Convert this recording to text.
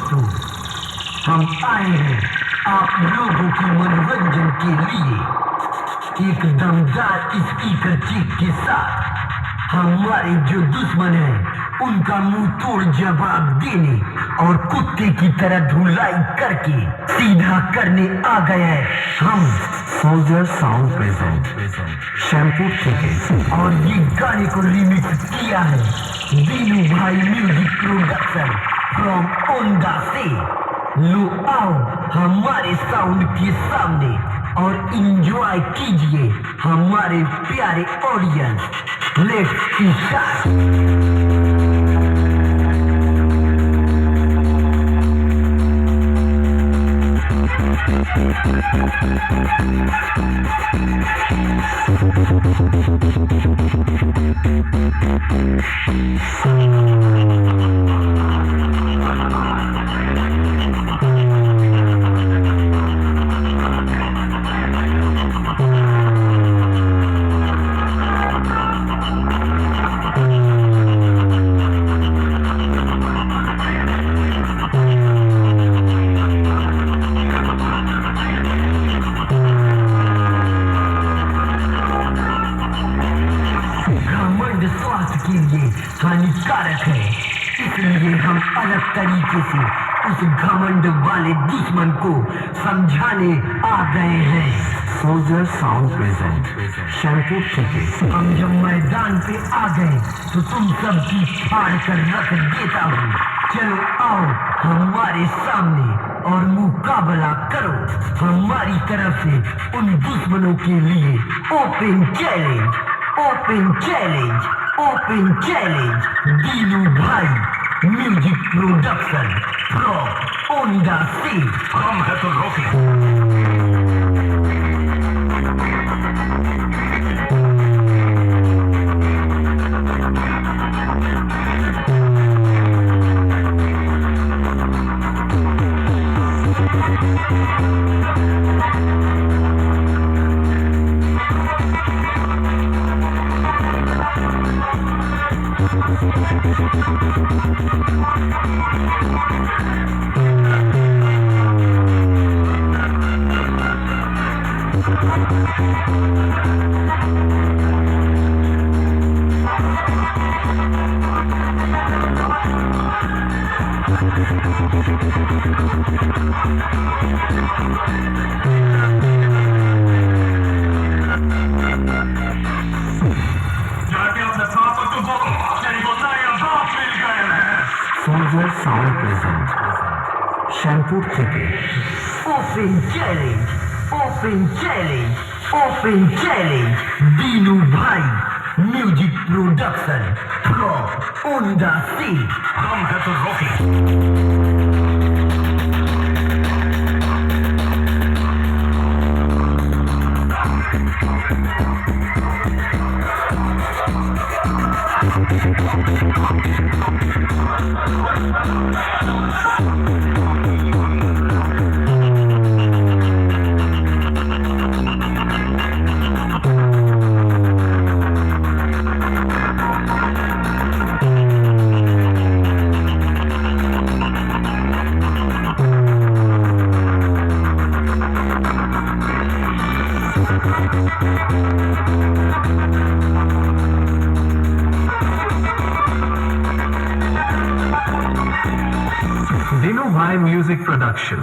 दोस्तों, हम आए हैं आप लोगों के मनोरंजन के लिए एक दमदार स्पीकर चीख के साथ। हमारे जो दुश्मन हैं उनका मुंह तोड़ जवाब देने और कुत्ते की तरह धुलाई करके सीधा करने आ गए हैं हम soldier sound present shampoo ticket. और ये गाने को रिमिक्स किया है दीनू भाई म्यूजिक प्रोडक्शन फ्रॉम ओंडा से। लो आओ हमारे साउंड के सामने और इंजॉय कीजिए हमारे प्यारे ऑडियंस। Let's start. स्वास्थ्य के लिए हानिकारक है, इसलिए हम अलग तरीके से उस घमंड वाले दुश्मन को समझाने आ गए हैं। Soldier sound present shampoo ticket. हम जब मैदान पे आ गए तो तुम सबकी फाड़ कर रख देता हूँ। चलो आओ हमारे सामने और मुकाबला करो। हमारी तरफ से उन दुश्मनों के लिए open challenge, open challenge, open challenge. Dinu भाई म्यूजिक प्रोडक्शन फ्रॉम ओंडा से। हम है तो रोके। Soldier sound present shampoo ticket. Open challenge, open challenge, open challenge. Dinu भाई म्यूजिक प्रोडक्शन फ्रॉम ओंडा से। हम है तो रोके। Dino Bhai Music Production.